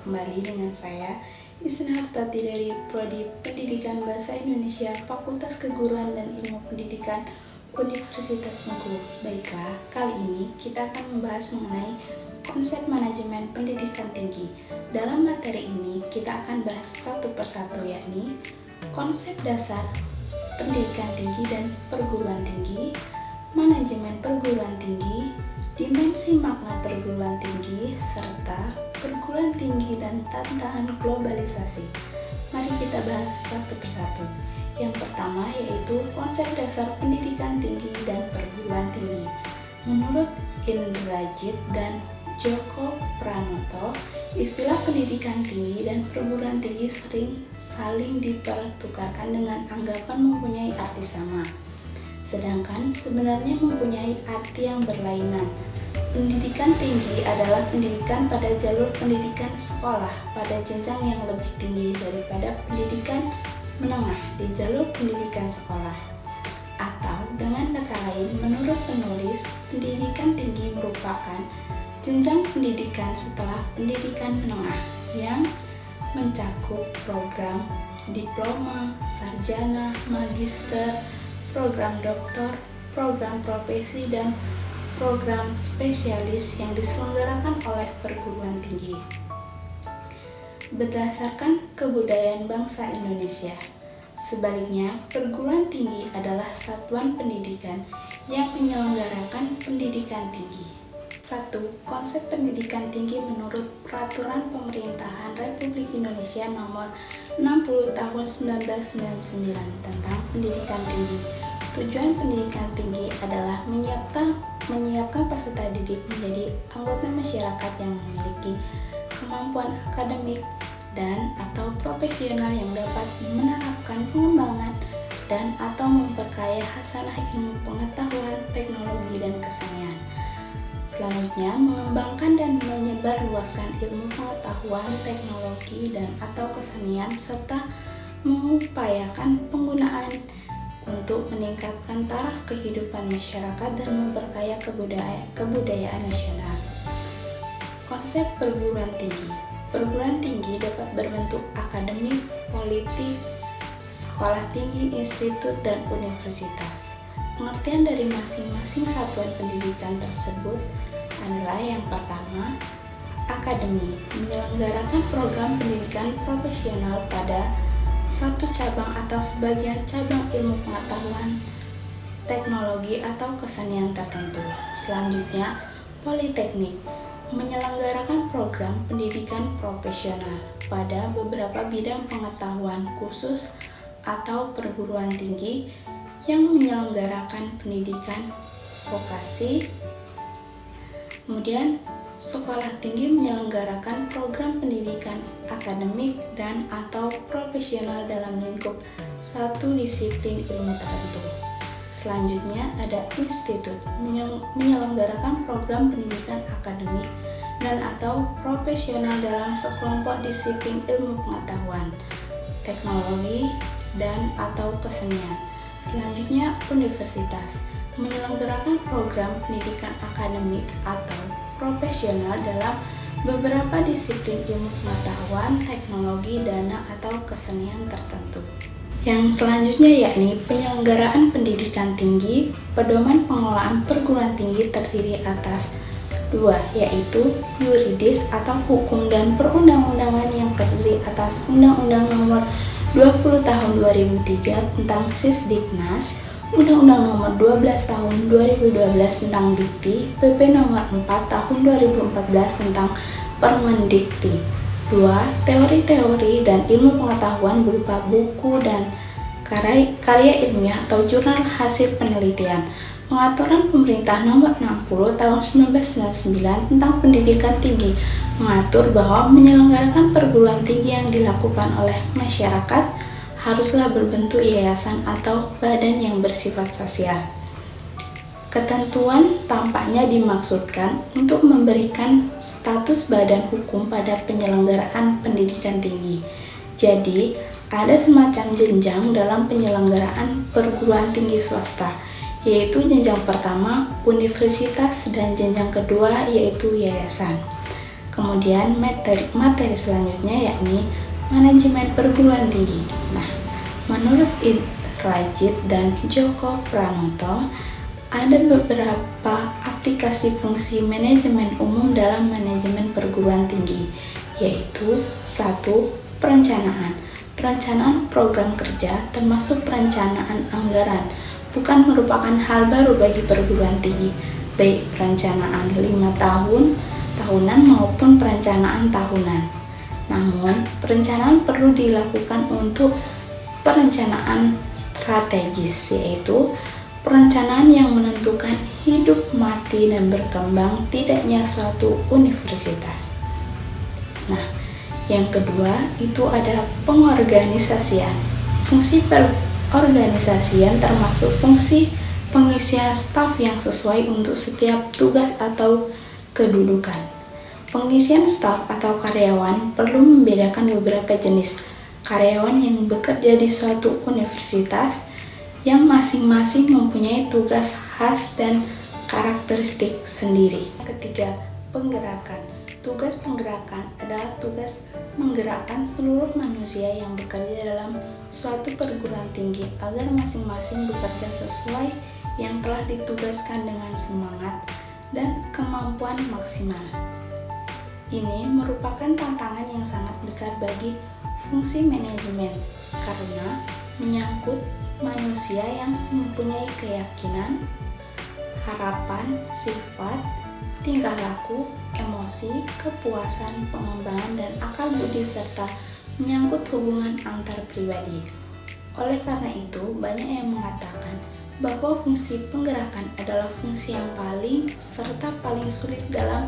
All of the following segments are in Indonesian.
kembali dengan saya, Isna Hartati dari Prodi Pendidikan Bahasa Indonesia, Fakultas Keguruan dan Ilmu Pendidikan Universitas Bengkulu. Baiklah, kali ini kita akan membahas mengenai konsep manajemen pendidikan tinggi. Dalam materi ini, kita akan bahas satu persatu, yakni konsep dasar pendidikan tinggi dan perguruan tinggi, manajemen perguruan tinggi, dimensi makna perguruan tinggi, serta perguruan tinggi dan tantangan globalisasi. Mari kita bahas satu persatu. Yang pertama yaitu konsep dasar pendidikan tinggi dan perguruan tinggi. Menurut Indrajit dan Djoko Pranoto, istilah pendidikan tinggi dan perguruan tinggi sering saling dipertukarkan dengan anggapan mempunyai arti sama, sedangkan sebenarnya mempunyai arti yang berlainan. Pendidikan tinggi adalah pendidikan pada jalur pendidikan sekolah pada jenjang yang lebih tinggi daripada pendidikan menengah di jalur pendidikan sekolah. Atau dengan kata lain, menurut penulis, pendidikan tinggi merupakan jenjang pendidikan setelah pendidikan menengah yang mencakup program diploma, sarjana, magister, program doktor, program profesi, dan program spesialis yang diselenggarakan oleh perguruan tinggi. Berdasarkan kebudayaan bangsa Indonesia, sebaliknya perguruan tinggi adalah satuan pendidikan yang menyelenggarakan pendidikan tinggi. 1. Konsep pendidikan tinggi menurut Peraturan Pemerintahan Republik Indonesia Nomor 60 Tahun 1999 tentang Pendidikan Tinggi. Tujuan pendidikan tinggi adalah menyiapkan peserta didik menjadi anggota masyarakat yang memiliki kemampuan akademik dan atau profesional yang dapat menerapkan pengembangan dan atau memperkaya hasanah ilmu pengetahuan, teknologi, dan kesenian. Selanjutnya, mengembangkan dan menyebarluaskan ilmu pengetahuan, teknologi, dan atau kesenian serta mengupayakan penggunaan untuk meningkatkan taraf kehidupan masyarakat dan memperkaya kebudayaan nasional. Konsep perguruan tinggi. Perguruan tinggi dapat berbentuk akademik, politik, sekolah tinggi, institut, dan universitas. Pengertian dari masing-masing satuan pendidikan tersebut adalah yang pertama, akademi, menyelenggarakan program pendidikan profesional pada satu cabang atau sebagian cabang ilmu pengetahuan, teknologi, atau kesenian tertentu. Selanjutnya, politeknik, menyelenggarakan program pendidikan profesional pada beberapa bidang pengetahuan khusus atau perguruan tinggi yang menyelenggarakan pendidikan vokasi. Kemudian, sekolah tinggi menyelenggarakan program pendidikan akademik dan atau profesional dalam lingkup satu disiplin ilmu tertentu. Selanjutnya ada institut, menyelenggarakan program pendidikan akademik dan atau profesional dalam sekelompok disiplin ilmu pengetahuan, teknologi, dan atau kesenian. Selanjutnya universitas, menyelenggarakan program pendidikan akademik atau profesional dalam beberapa disiplin ilmu pengetahuan, teknologi, dana, atau kesenian tertentu. Yang selanjutnya yakni penyelenggaraan pendidikan tinggi. Pedoman pengelolaan perguruan tinggi terdiri atas 2, yaitu yuridis atau hukum dan perundang-undangan yang terdiri atas Undang-Undang Nomor 20 Tahun 2003 tentang Sisdiknas, Undang-Undang Nomor 12 Tahun 2012 tentang Dikti, PP Nomor 4 Tahun 2014 tentang Permendikti. 2. Teori-teori dan ilmu pengetahuan berupa buku dan karya ilmiah atau jurnal hasil penelitian. Pengaturan Pemerintah Nomor 60 Tahun 1999 tentang Pendidikan Tinggi mengatur bahwa menyelenggarakan perguruan tinggi yang dilakukan oleh masyarakat haruslah berbentuk yayasan atau badan yang bersifat sosial. Ketentuan tampaknya dimaksudkan untuk memberikan status badan hukum pada penyelenggaraan pendidikan tinggi. Jadi, ada semacam jenjang dalam penyelenggaraan perguruan tinggi swasta, yaitu jenjang pertama universitas dan jenjang kedua yaitu yayasan. Kemudian materi selanjutnya yakni manajemen perguruan tinggi. Nah, menurut Rajit dan Joko Pranoto, ada beberapa aplikasi fungsi manajemen umum dalam manajemen perguruan tinggi, yaitu 1. Perencanaan. Perencanaan program kerja termasuk perencanaan anggaran bukan merupakan hal baru bagi perguruan tinggi, baik perencanaan 5 tahunan maupun perencanaan tahunan. Namun, perencanaan perlu dilakukan untuk perencanaan strategis, yaitu perencanaan yang menentukan hidup, mati, dan berkembang tidaknya suatu universitas. Nah, yang kedua itu ada pengorganisasian. Fungsi perorganisasian termasuk fungsi pengisian staf yang sesuai untuk setiap tugas atau kedudukan. Pengisian staf atau karyawan perlu membedakan beberapa jenis karyawan yang bekerja di suatu universitas yang masing-masing mempunyai tugas khas dan karakteristik sendiri. Ketiga, penggerakan. Tugas penggerakan adalah tugas menggerakkan seluruh manusia yang bekerja dalam suatu perguruan tinggi agar masing-masing bekerja sesuai yang telah ditugaskan dengan semangat dan kemampuan maksimal. Ini merupakan tantangan yang sangat besar bagi fungsi manajemen karena menyangkut manusia yang mempunyai keyakinan, harapan, sifat, tingkah laku, emosi, kepuasan, pengembangan, dan akal budi serta menyangkut hubungan antar pribadi. Oleh karena itu, banyak yang mengatakan bahwa fungsi penggerakan adalah fungsi yang paling serta paling sulit dalam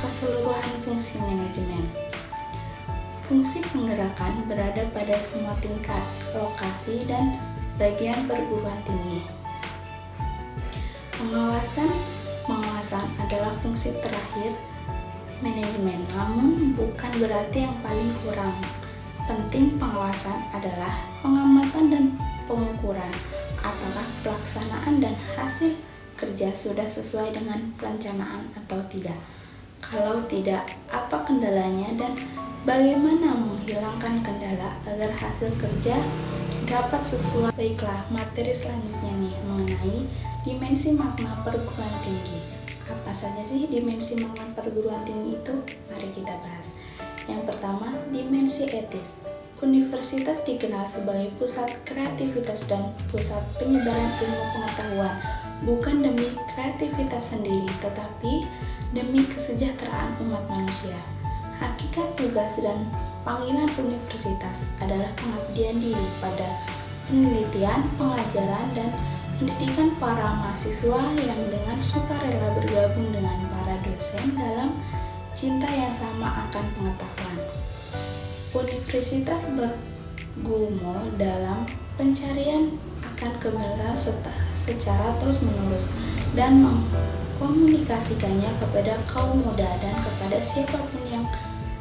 keseluruhan fungsi manajemen. Fungsi penggerakan berada pada semua tingkat, lokasi, dan bagian perguruan tinggi. Pengawasan adalah fungsi terakhir manajemen, namun bukan berarti yang paling kurang. Penting pengawasan adalah pengamatan dan pengukuran apakah pelaksanaan dan hasil kerja sudah sesuai dengan perencanaan atau tidak. Kalau tidak, apa kendalanya dan bagaimana menghilangkan kendala agar hasil kerja dapat sesuai. Baiklah, materi selanjutnya nih mengenai dimensi makna perguruan tinggi. Apa saja sih dimensi makna perguruan tinggi itu? Mari kita bahas. Yang pertama, dimensi etis. Universitas dikenal sebagai pusat kreativitas dan pusat penyebaran ilmu pengetahuan, bukan demi kreativitas sendiri, tetapi demi kesejahteraan umat manusia. Hakikat tugas dan panggilan universitas adalah pengabdian diri pada penelitian, pengajaran, dan pendidikan para mahasiswa yang dengan sukarela bergabung dengan para dosen dalam cinta yang sama akan pengetahuan. Universitas bergumul dalam pencarian akan kebenaran secara terus-menerus dan mengkomunikasikannya kepada kaum muda dan kepada siapapun yang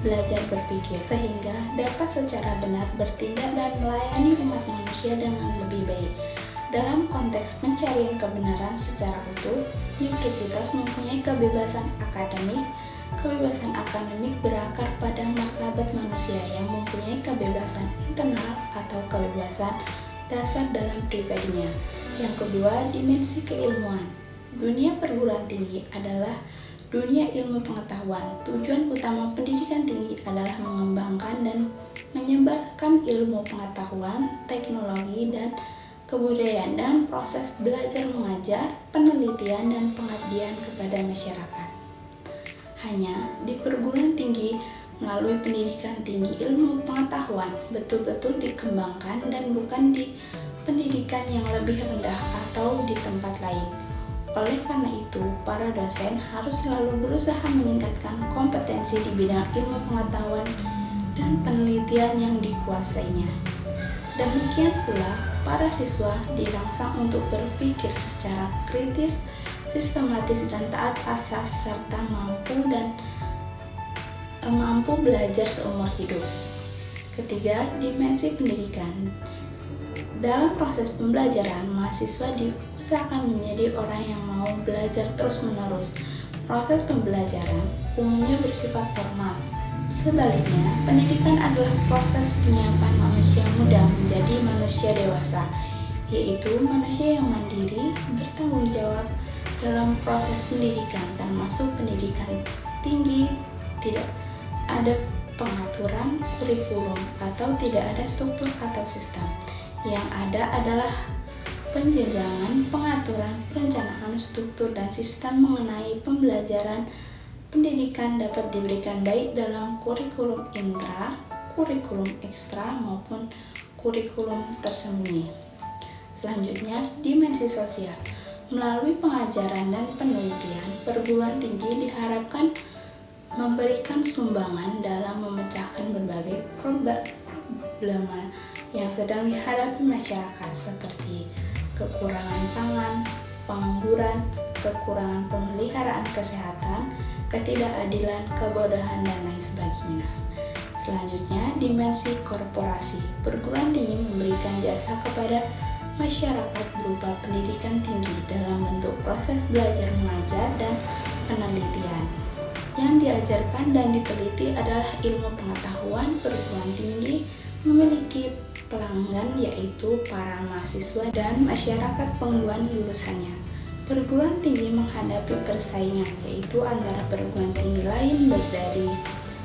belajar berpikir, sehingga dapat secara benar bertindak dan melayani umat manusia dengan lebih baik. Dalam konteks pencarian kebenaran secara utuh, universitas mempunyai kebebasan akademik. Kebebasan akademik berakar pada martabat manusia yang mempunyai kebebasan internal atau kebebasan dasar dalam pribadinya. Yang kedua, dimensi keilmuan. Dunia perguruan tinggi adalah dunia ilmu pengetahuan. Tujuan utama pendidikan tinggi adalah mengembangkan dan menyebarkan ilmu pengetahuan, teknologi, dan kebudayaan dan proses belajar mengajar, penelitian, dan pengabdian kepada masyarakat. Hanya di perguruan tinggi melalui pendidikan tinggi ilmu pengetahuan betul-betul dikembangkan dan bukan di pendidikan yang lebih rendah atau di tempat lain. Oleh karena itu, para dosen harus selalu berusaha meningkatkan kompetensi di bidang ilmu pengetahuan dan penelitian yang dikuasainya. Demikian pula, para siswa dirangsang untuk berpikir secara kritis, sistematis, dan taat asas serta mampu belajar seumur hidup. Ketiga, dimensi pendidikan. Dalam proses pembelajaran, mahasiswa diusahakan menjadi orang yang mau belajar terus-menerus, proses pembelajaran umumnya bersifat formal. Sebaliknya, pendidikan adalah proses penyiapan manusia muda menjadi manusia dewasa, yaitu manusia yang mandiri, bertanggung jawab dalam proses pendidikan, termasuk pendidikan tinggi. Tidak ada pengaturan kurikulum atau tidak ada struktur atau sistem. Yang ada adalah penjenjangan, pengaturan, perencanaan, struktur, dan sistem mengenai pembelajaran. Pendidikan dapat diberikan baik dalam kurikulum intra, kurikulum ekstra, maupun kurikulum tersembunyi. Selanjutnya, dimensi sosial. Melalui pengajaran dan penelitian, perguruan tinggi diharapkan memberikan sumbangan dalam memecahkan berbagai problema yang sedang dihadapi masyarakat seperti kekurangan pangan, pengangguran, kekurangan pemeliharaan kesehatan, ketidakadilan, kebodohan, dan lain sebagainya. Selanjutnya, dimensi korporasi. Perguruan tinggi memberikan jasa kepada masyarakat berupa pendidikan tinggi dalam bentuk proses belajar mengajar dan penelitian. Yang diajarkan dan diteliti adalah ilmu pengetahuan. Perguruan tinggi memiliki pelanggan, yaitu para mahasiswa dan masyarakat pengumuman lulusannya. Perguruan tinggi menghadapi persaingan, yaitu antara perguruan tinggi lain baik dari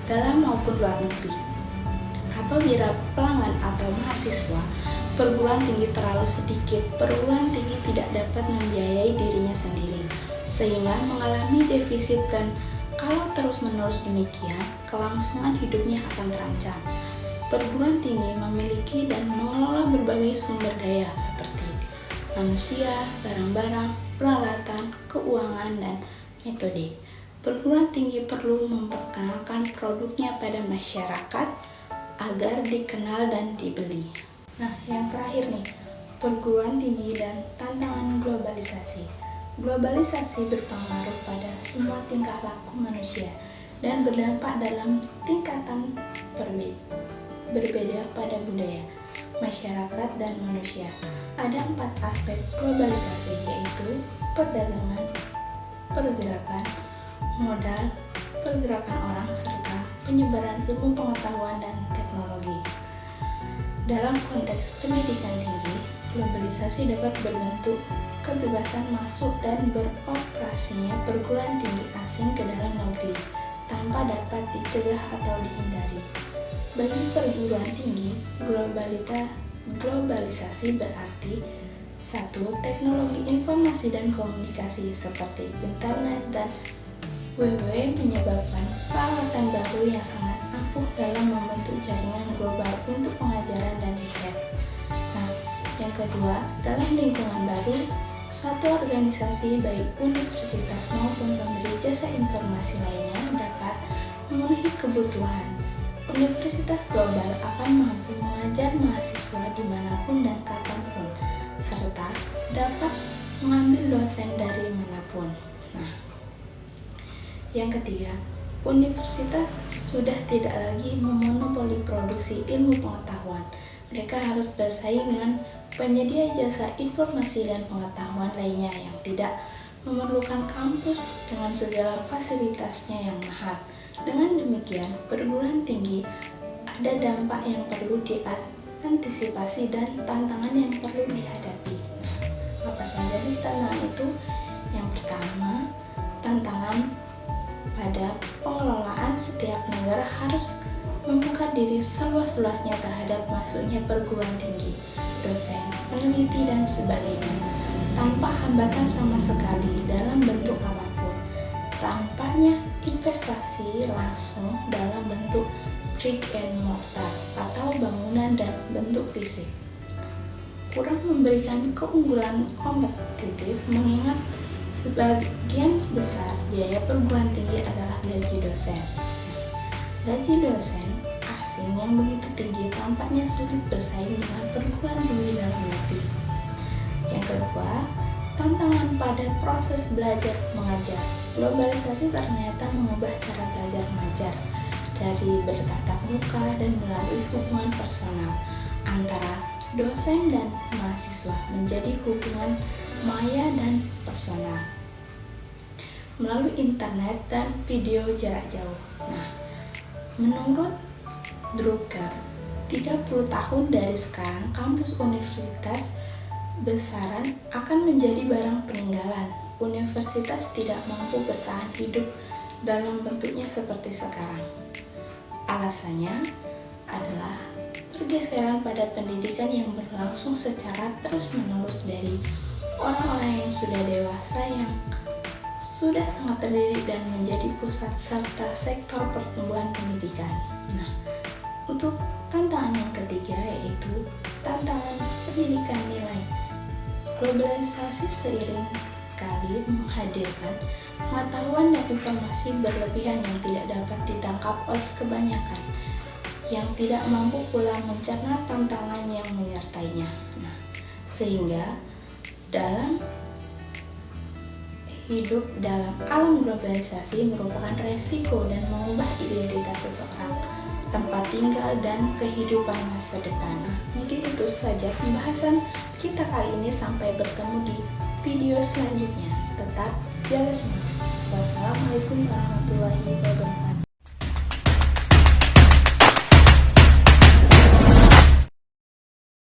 dalam maupun luar negeri. Apabila pelanggan atau mahasiswa perguruan tinggi terlalu sedikit, perguruan tinggi tidak dapat membiayai dirinya sendiri, sehingga mengalami defisit, dan kalau terus-menerus demikian, kelangsungan hidupnya akan terancam. Perguruan tinggi memiliki dan mengelola berbagai sumber daya seperti manusia, barang-barang, peralatan, keuangan, dan metode. Perguruan tinggi perlu memperkenalkan produknya pada masyarakat agar dikenal dan dibeli. Nah, yang terakhir nih, perguruan tinggi dan tantangan globalisasi. Globalisasi berpengaruh pada semua tingkah laku manusia dan berdampak dalam tingkatan berbeda pada budaya, masyarakat, dan manusia. Ada 4 aspek globalisasi, yaitu perdagangan, pergerakan, modal, pergerakan orang, serta penyebaran ilmu pengetahuan dan teknologi. Dalam konteks pendidikan tinggi, globalisasi dapat berbentuk kebebasan masuk dan beroperasinya perguruan tinggi asing ke dalam negeri tanpa dapat dicegah atau dihindari. Bagi perguruan tinggi, globalisasi berarti 1. Teknologi informasi dan komunikasi seperti internet dan WW menyebabkan peralatan baru yang sangat ampuh dalam membentuk jaringan global untuk pengajaran dan riset. Nah, yang kedua, dalam lingkungan baru, suatu organisasi baik universitas maupun pemberi jasa informasi lainnya dapat memenuhi kebutuhan. Universitas global akan mampu mengajar mahasiswa dimanapun dan kapanpun, serta dapat mengambil dosen dari manapun. Nah, yang ketiga, universitas sudah tidak lagi memonopoli produksi ilmu pengetahuan. Mereka harus bersaing dengan penyedia jasa informasi dan pengetahuan lainnya yang tidak memerlukan kampus dengan segala fasilitasnya yang mahal. Dengan demikian, perguruan tinggi ada dampak yang perlu diantisipasi dan tantangan yang perlu dihadapi. Apa saja nih tantangan itu? Yang pertama, tantangan pada pengelolaan. Setiap negara harus membuka diri seluas-luasnya terhadap masuknya perguruan tinggi, dosen, peneliti, dan sebagainya, tanpa hambatan sama sekali dalam bentuk apapun. Tampaknya investasi langsung dalam bentuk brick and mortar atau bangunan dan bentuk fisik kurang memberikan keunggulan kompetitif, mengingat sebagian besar biaya perguruan tinggi adalah gaji dosen. Gaji dosen asing yang begitu tinggi tampaknya sulit bersaing dengan perguruan tinggi dalam negeri. Yang kedua, tantangan pada proses belajar mengajar. Globalisasi ternyata mengubah cara belajar mengajar dari bertatap muka dan melalui hubungan personal antara dosen dan mahasiswa menjadi hubungan maya dan personal. melalui internet dan video jarak jauh. Nah, menurut Drucker, 30 tahun dari sekarang kampus universitas besaran akan menjadi barang peninggalan. Universitas tidak mampu bertahan hidup dalam bentuknya seperti sekarang. Alasannya adalah pergeseran pada pendidikan yang berlangsung secara terus-menerus dari orang-orang yang sudah dewasa yang sudah sangat terdidik dan menjadi pusat serta sektor pertumbuhan pendidikan. Nah, untuk tantangan yang ketiga yaitu tantangan pendidikan nilai. Globalisasi seiring kali menghadirkan pengetahuan dan informasi berlebihan yang tidak dapat ditangkap oleh kebanyakan, yang tidak mampu pula mencerna tantangan yang menyertainya. Nah, sehingga dalam hidup dalam alam globalisasi merupakan resiko dan mengubah identitas seseorang, tempat tinggal, dan kehidupan masa depan. Mungkin itu saja pembahasan kita kali ini, sampai bertemu di video selanjutnya. Tetap jaga semangat. Wassalamualaikum warahmatullahi wabarakatuh.